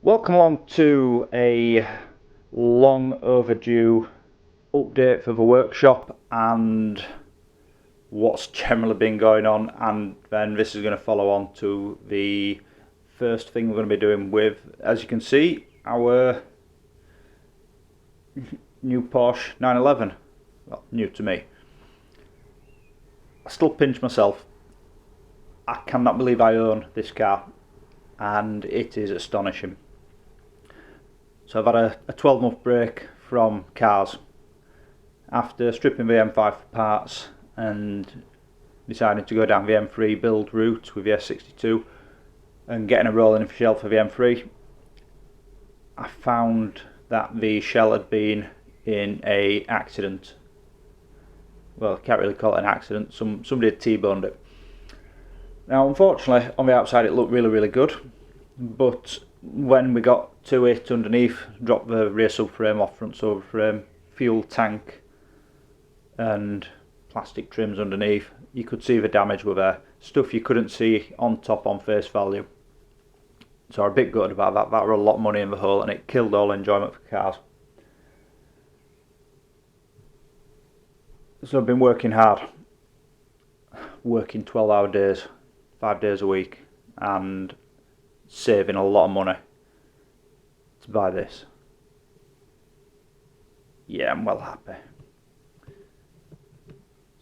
Welcome along to a long overdue update for the workshop and what's generally been going on, and then this is going to follow on to the first thing we're going to be doing with, as you can see, our new Porsche 911. Well, new to me. I still pinch myself. I cannot believe I own this car, and it is astonishing. So I've had a 12-month break from cars after stripping the M5 for parts and deciding to go down the M3 build route with the S62 and getting a rolling shell for the M3. I found that the shell had been in an accident. Well, I can't really call it an accident. Somebody had T-boned it. Now, unfortunately, on the outside it looked really good, but when we got to it underneath, dropped the rear subframe off, front subframe, fuel tank and plastic trims underneath, you could see the damage were there. Stuff you couldn't see on top on face value. So I'm a bit gutted about that. That were a lot of money in the hole and it killed all enjoyment for cars. So I've been working hard, working 12-hour days, 5 days a week, and saving a lot of money to buy this. Yeah, I'm well happy.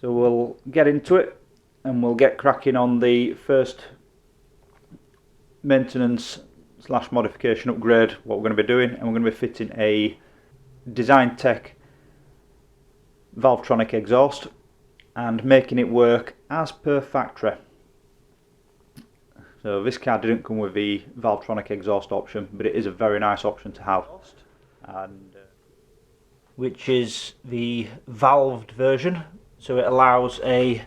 So we'll get into it and we'll get cracking on the first maintenance / modification upgrade, what we're going to be doing, and we're going to be fitting a Design Tech Valvetronic exhaust and making it work as per factory. So this car didn't come with the Valvetronic exhaust option, but it is a very nice option to have, and which is the valved version. So it allows a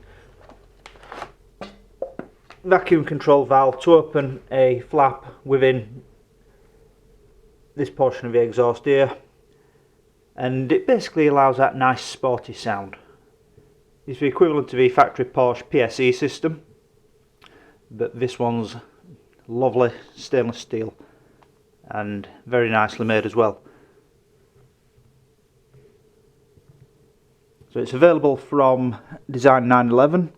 vacuum control valve to open a flap within this portion of the exhaust here, and it basically allows that nice sporty sound. It's the equivalent to the factory Porsche PSE system, but this one's lovely stainless steel and very nicely made as well. So it's available from Design 911,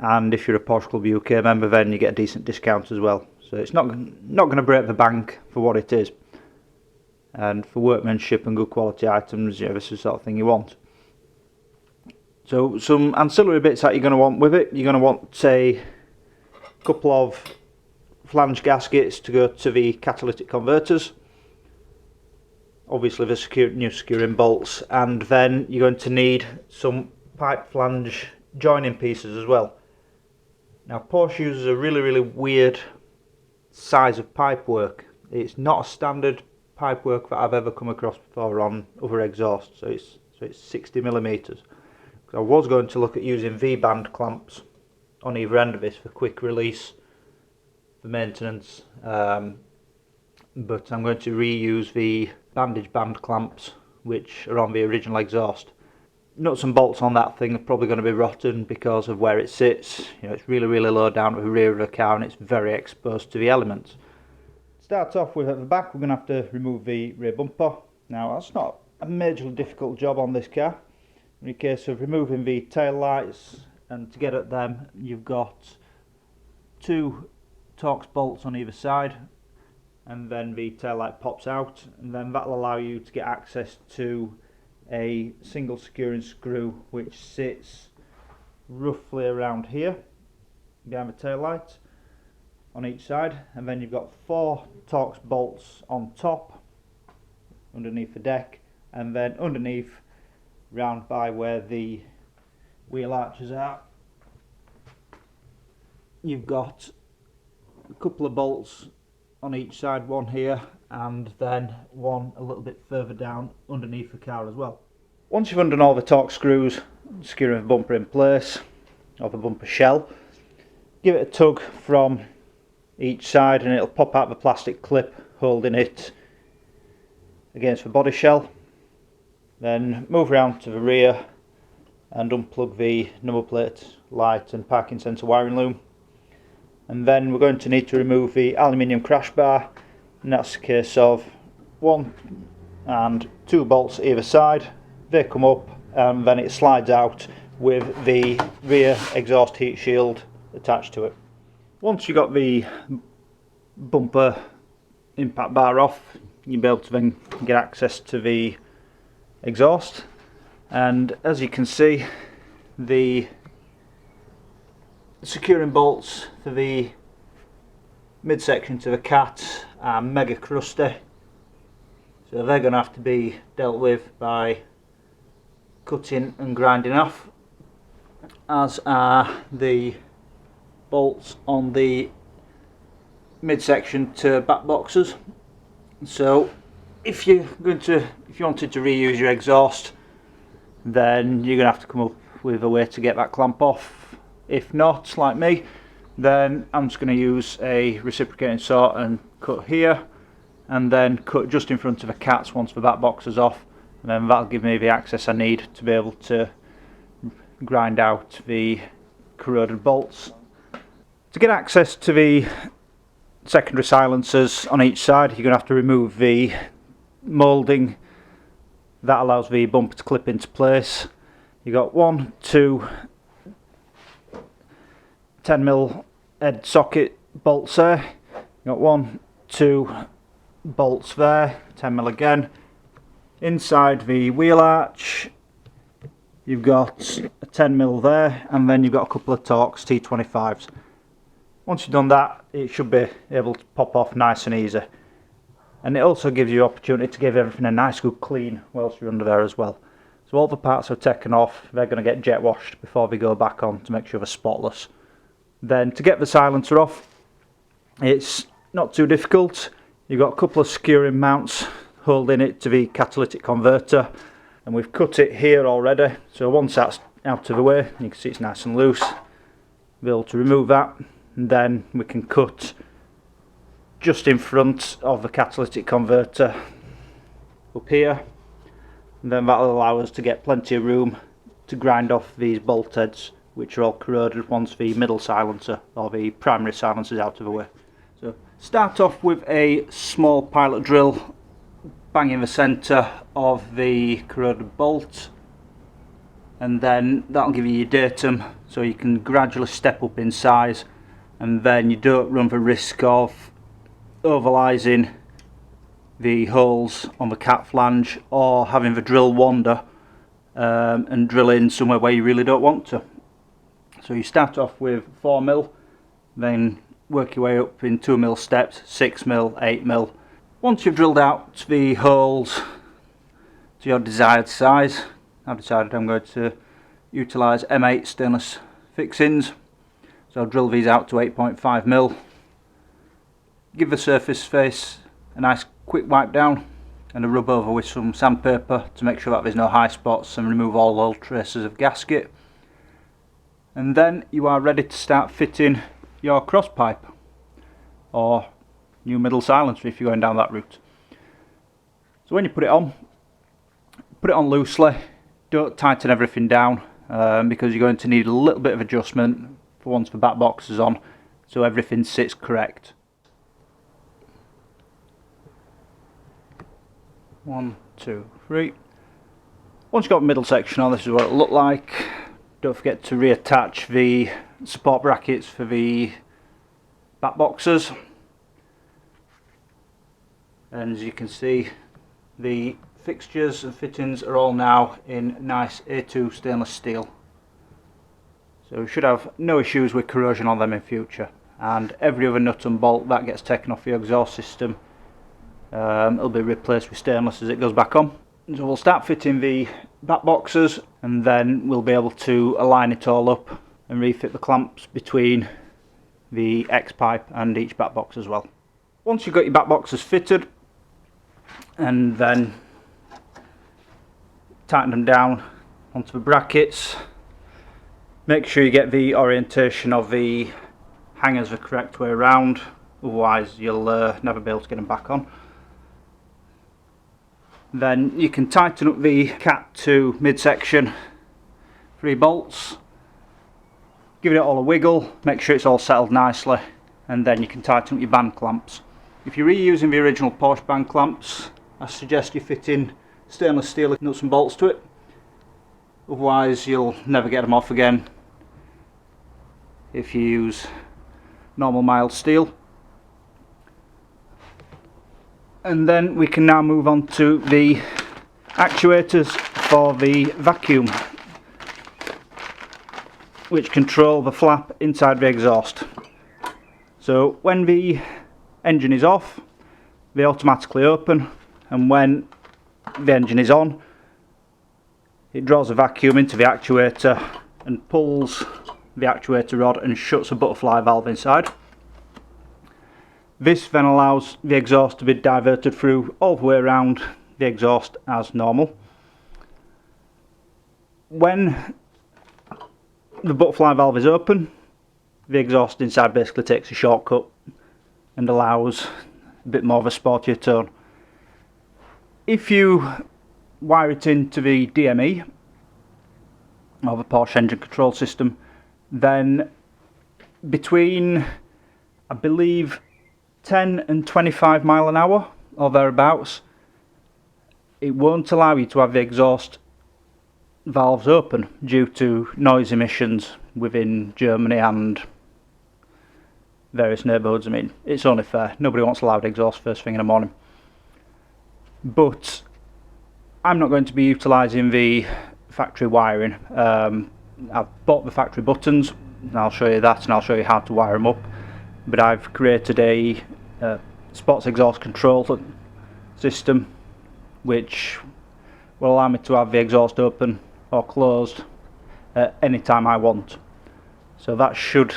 and if you're a Porsche Club UK member then you get a decent discount as well. So it's not going to break the bank for what it is, and for workmanship and good quality items, yeah, this is the sort of thing you want. So some ancillary bits that you're going to want with it, you're going to want a couple of flange gaskets to go to the catalytic converters, obviously the new securing bolts, and then you're going to need some pipe flange joining pieces as well. Now Porsche uses a really weird size of pipework. It's not a standard pipework that I've ever come across before on other exhausts, so it's 60mm. I was going to look at using V-band clamps on either end of this for quick release for maintenance, but I'm going to reuse the bandage band clamps which are on the original exhaust. Nuts and bolts on that thing are probably going to be rotten because of where it sits. You know, it's really low down at the rear of the car and it's very exposed to the elements. Start off with, at the back, we're going to have to remove the rear bumper. Now that's not a majorly difficult job on this car. In the case of removing the tail lights, and to get at them you've got 2 Torx bolts on either side, and then the tail light pops out, and then that'll allow you to get access to a single securing screw which sits roughly around here behind the tail light on each side, and then you've got 4 Torx bolts on top underneath the deck, and then underneath round by where the wheel arches are you've got a couple of bolts on each side, one here and then one a little bit further down underneath the car as well. Once you've undone all the Torx screws securing the bumper in place, or the bumper shell, give it a tug from each side and it'll pop out the plastic clip holding it against the body shell. Then move around to the rear and unplug the number plate, light and parking sensor wiring loom. And then we're going to need to remove the aluminium crash bar and that's a case of 1 and 2 bolts either side. They come up and then it slides out with the rear exhaust heat shield attached to it. Once you've got the bumper impact bar off, you'll be able to then get access to the exhaust, and as you can see, the securing bolts for the midsection to the cat are mega crusty, so they're going to have to be dealt with by cutting and grinding off, as are the bolts on the midsection to back boxes. So if you wanted to reuse your exhaust, then you're going to have to come up with a way to get that clamp off. If not, like me, then I'm just going to use a reciprocating saw and cut here, and then cut just in front of the cats once the back box is off, and then that'll give me the access I need to be able to grind out the corroded bolts. To get access to the secondary silencers on each side, you're going to have to remove the moulding that allows the bumper to clip into place. You've got 1, 2 10mm head socket bolts there. You've got 1, 2 bolts there, 10mm again. Inside the wheel arch, you've got a 10mm there, and then you've got a couple of Torx T25s. Once you've done that, it should be able to pop off nice and easy. And it also gives you opportunity to give everything a nice good clean whilst you're under there as well. So all the parts are taken off, they're going to get jet washed before they go back on to make sure they're spotless. Then to get the silencer off, it's not too difficult. You've got a couple of skewering mounts holding it to the catalytic converter, and we've cut it here already, so once that's out of the way, you can see it's nice and loose. We'll be able to remove that, and then we can cut just in front of the catalytic converter up here, and then that'll allow us to get plenty of room to grind off these bolt heads, which are all corroded once the middle silencer or the primary silencer is out of the way. So start off with a small pilot drill, bang in the centre of the corroded bolt, and then that'll give you your datum, so you can gradually step up in size, and then you don't run the risk of overlising the holes on the cat flange or having the drill wander and drill in somewhere where you really don't want to. So you start off with 4mm, then work your way up in 2mm steps, 6mm, 8mm. Once you've drilled out the holes to your desired size, I've decided I'm going to utilise M8 stainless fixings. So I'll drill these out to 8.5mm. Give the surface face a nice quick wipe down and a rub over with some sandpaper to make sure that there's no high spots, and remove all old traces of gasket. And then you are ready to start fitting your cross pipe or new middle silencer if you're going down that route. So when you put it on loosely, don't tighten everything down because you're going to need a little bit of adjustment for once the back box is on, so everything sits correct. 1, 2, 3. Once you've got the middle section on, this is what it'll look like. Don't forget to reattach the support brackets for the back boxes. And as you can see, the fixtures and fittings are all now in nice A2 stainless steel. So we should have no issues with corrosion on them in future. And every other nut and bolt that gets taken off the exhaust system, it'll be replaced with stainless as it goes back on. So we'll start fitting the back boxes, and then we'll be able to align it all up and refit the clamps between the X pipe and each back box as well. Once you've got your back boxes fitted, and then tighten them down onto the brackets, make sure you get the orientation of the hangers the correct way around, otherwise you'll never be able to get them back on. Then you can tighten up the cat to midsection 3 bolts, give it all a wiggle, make sure it's all settled nicely, and then you can tighten up your band clamps. If you're reusing the original Porsche band clamps, I suggest you fit in stainless steel nuts and bolts to it, otherwise you'll never get them off again if you use normal mild steel. And then we can now move on to the actuators for the vacuum, which control the flap inside the exhaust. So when the engine is off, they automatically open, and when the engine is on, it draws a vacuum into the actuator and pulls the actuator rod and shuts a butterfly valve inside. This then allows the exhaust to be diverted through all the way around the exhaust as normal. When the butterfly valve is open, the exhaust inside basically takes a shortcut and allows a bit more of a sportier tone. If you wire it into the DME, or the Porsche engine control system, then between, I believe, 10 and 25 mile an hour or thereabouts, it won't allow you to have the exhaust valves open due to noise emissions within Germany and various neighbourhoods. I mean, it's only fair, nobody wants loud exhaust first thing in the morning. But I'm not going to be utilising the factory wiring. I've bought the factory buttons, and I'll show you that, and I'll show you how to wire them up. But I've created a sports exhaust control system which will allow me to have the exhaust open or closed at any time I want. So that should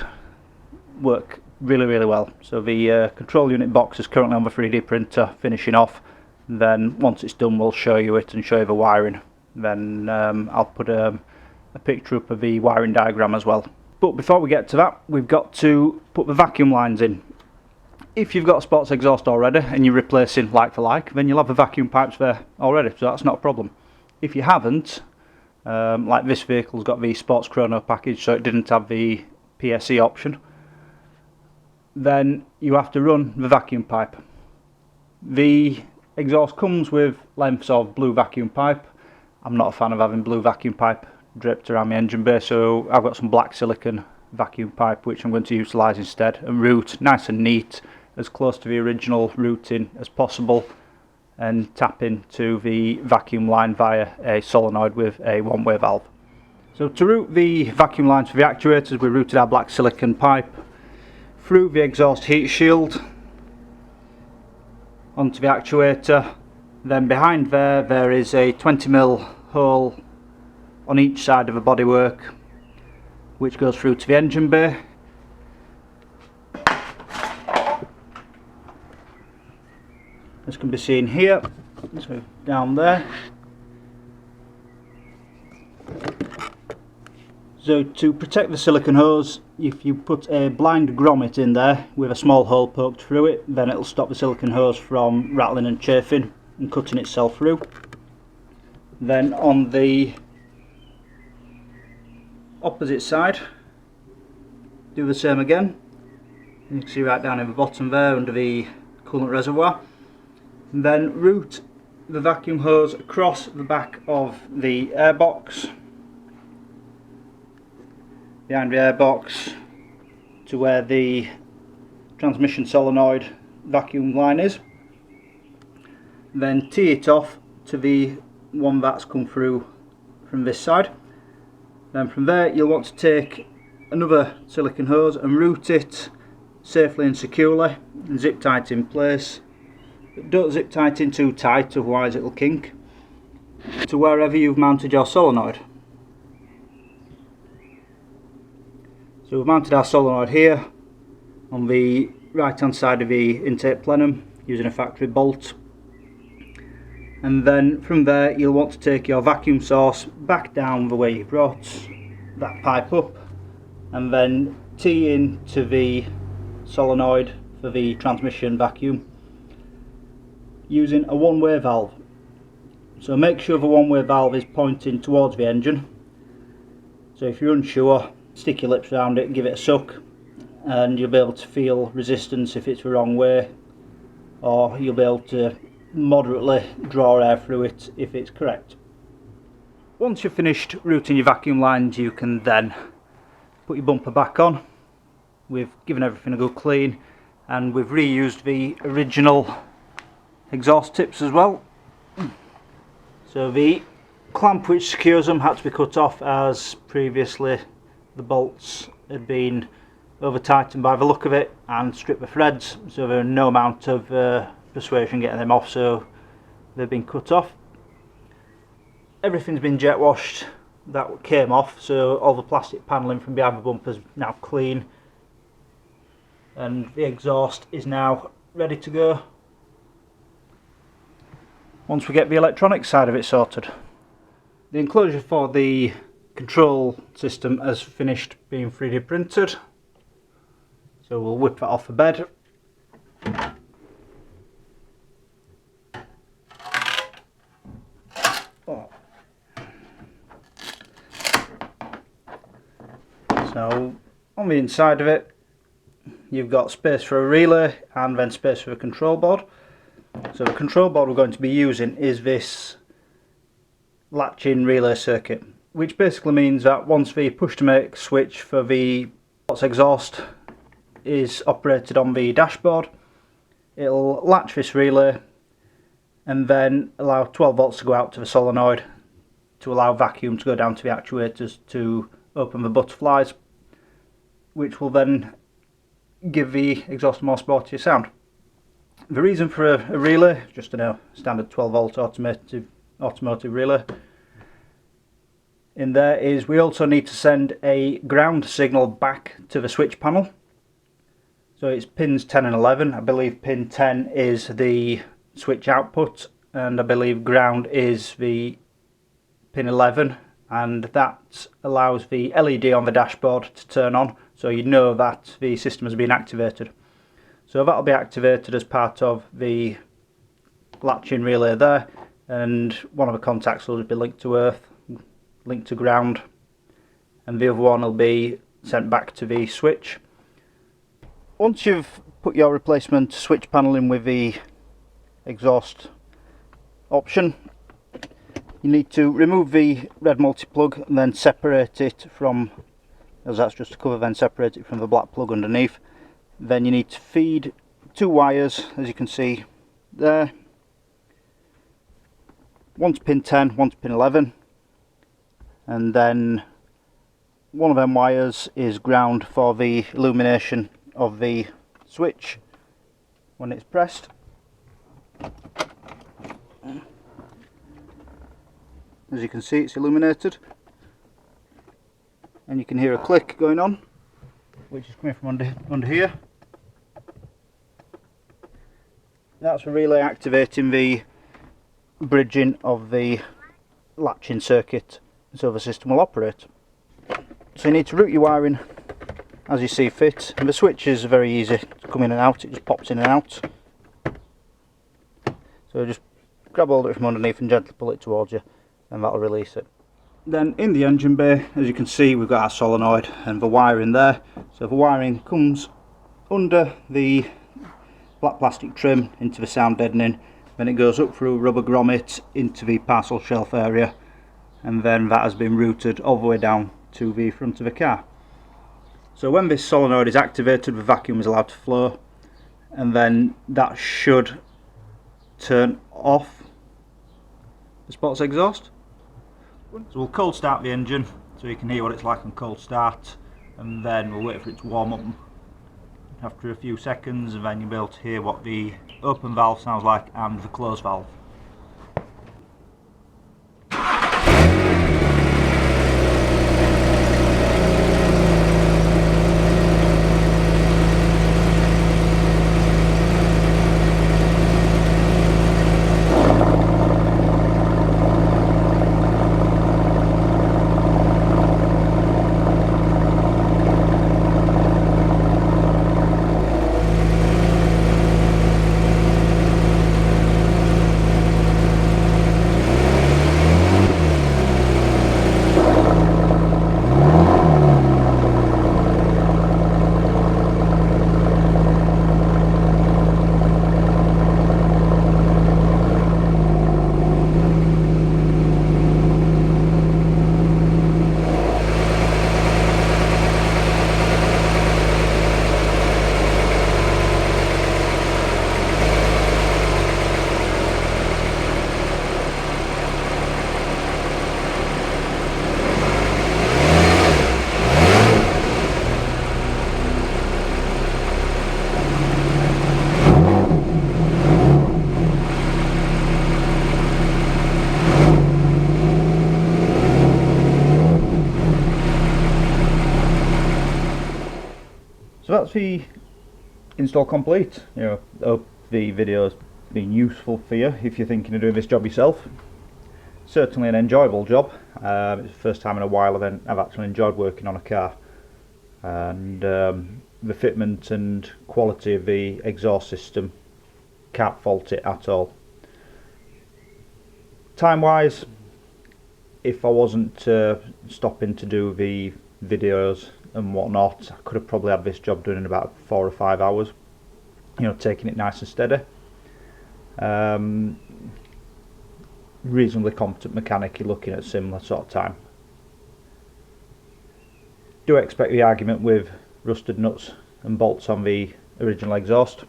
work really well. So the control unit box is currently on the 3D printer finishing off. Then once it's done, we'll show you it and show you the wiring. Then I'll put a picture up of the wiring diagram as well. But before we get to that, we've got to put the vacuum lines in. If you've got a sports exhaust already and you're replacing like for like, then you'll have the vacuum pipes there already, so that's not a problem. If you haven't, like this vehicle's got the Sports Chrono package, so it didn't have the PSE option, then you have to run the vacuum pipe. The exhaust comes with lengths of blue vacuum pipe. I'm not a fan of having blue vacuum pipe draped around my engine bay, so I've got some black silicon vacuum pipe which I'm going to utilise instead, and route nice and neat, as close to the original routing as possible, and tap into the vacuum line via a solenoid with a one-way valve. So to route the vacuum lines for the actuators, we routed our black silicon pipe through the exhaust heat shield onto the actuator. Then behind there is a 20mm hole on each side of the bodywork which goes through to the engine bay. As can be seen here, so down there. So to protect the silicon hose, if you put a blind grommet in there with a small hole poked through it, then it'll stop the silicon hose from rattling and chafing and cutting itself through. Then on the opposite side, do the same again. You can see right down in the bottom there under the coolant reservoir. And then route the vacuum hose across the back of the airbox, behind the airbox to where the transmission solenoid vacuum line is. Then tee it off to the one that's come through from this side. Then from there you'll want to take another silicone hose and route it safely and securely and zip tie it in place. But don't zip tie it in too tight, otherwise it'll kink, to wherever you've mounted your solenoid. So we've mounted our solenoid here on the right hand side of the intake plenum using a factory bolt, and then from there you'll want to take your vacuum source back down the way you brought that pipe up, and then tee into the solenoid for the transmission vacuum using a one-way valve. So make sure the one-way valve is pointing towards the engine. So if you're unsure, stick your lips around it, give it a suck, and you'll be able to feel resistance if it's the wrong way. or you'll be able to moderately draw air through it if it's correct. Once you've finished routing your vacuum lines, you can then put your bumper back on. We've given everything a good clean, and we've reused the original exhaust tips as well. So the clamp which secures them had to be cut off, as previously the bolts had been over tightened by the look of it and stripped the threads, so there was no amount of persuasion getting them off, so they've been cut off. Everything's been jet washed that came off, so all the plastic panelling from behind the bumper is now clean, and the exhaust is now ready to go. Once we get the electronic side of it sorted, the enclosure for the control system has finished being 3D printed, so we'll whip that off the bed. So on the inside of it, you've got space for a relay and then space for a control board. So the control board we're going to be using is this latch-in relay circuit, which basically means that once the push-to-make switch for the sports exhaust is operated on the dashboard, it'll latch this relay and then allow 12 volts to go out to the solenoid to allow vacuum to go down to the actuators to open the butterflies, which will then give the exhaust a more sportier sound. The reason for a relay, just a standard 12 volt automotive relay in there, is we also need to send a ground signal back to the switch panel. So it's pins 10 and 11. I believe pin 10 is the switch output, and I believe ground is the pin 11, and that allows the LED on the dashboard to turn on, so you know that the system has been activated. So that'll be activated as part of the latch-in relay there, and one of the contacts will be linked to earth, linked to ground, and the other one will be sent back to the switch. Once you've put your replacement switch panel in with the exhaust option, you need to remove the red multi-plug and then separate it from, as that's just a cover, then separate it from the black plug underneath. Then you need to feed two wires, as you can see there. One's pin 10, one's pin 11, and then one of them wires is ground for the illumination of the switch when it's pressed. As you can see, it's illuminated, and you can hear a click going on, which is coming from under here. That's a relay activating the bridging of the latching circuit, so the system will operate. So you need to route your wiring as you see fit, and the switch is very easy to come in and out, it just pops in and out. So just grab hold of it from underneath and gently pull it towards you, and that'll release it. Then in the engine bay, as you can see, we've got our solenoid and the wiring there. So the wiring comes under the black plastic trim into the sound deadening, then it goes up through rubber grommet into the parcel shelf area, and then that has been routed all the way down to the front of the car. So when this solenoid is activated, the vacuum is allowed to flow, and then that should turn off the sports exhaust. So we'll cold start the engine so you can hear what it's like on cold start, and then we'll wait for it to warm up after a few seconds, and then you'll be able to hear what the open valve sounds like and the closed valve. that's the install complete. You know, I hope the video's been useful for you if you're thinking of doing this job yourself. Certainly an enjoyable job. It's the first time in a while I've actually enjoyed working on a car, and the fitment and quality of the exhaust system, can't fault it at all. Time wise, if I wasn't stopping to do the videos and whatnot, I could have probably had this job done in about 4 or 5 hours, you know, taking it nice and steady. Reasonably competent mechanic, you're looking at a similar sort of time. Do expect the argument with rusted nuts and bolts on the original exhaust,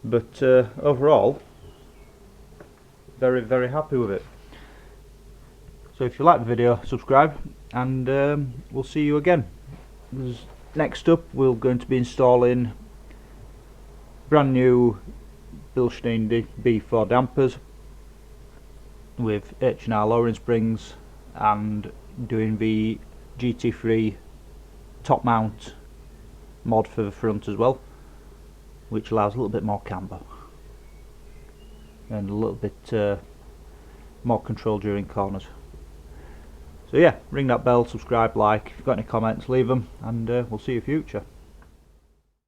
but overall very happy with it. So if you like the video, subscribe, and we'll see you again. Next up, we're going to be installing brand new Bilstein B4 dampers with H&R lowering springs, and doing the GT3 top mount mod for the front as well, which allows a little bit more camber and a little bit more control during corners. So yeah, ring that bell, subscribe, like. If you've got any comments, leave them, and we'll see you in the future.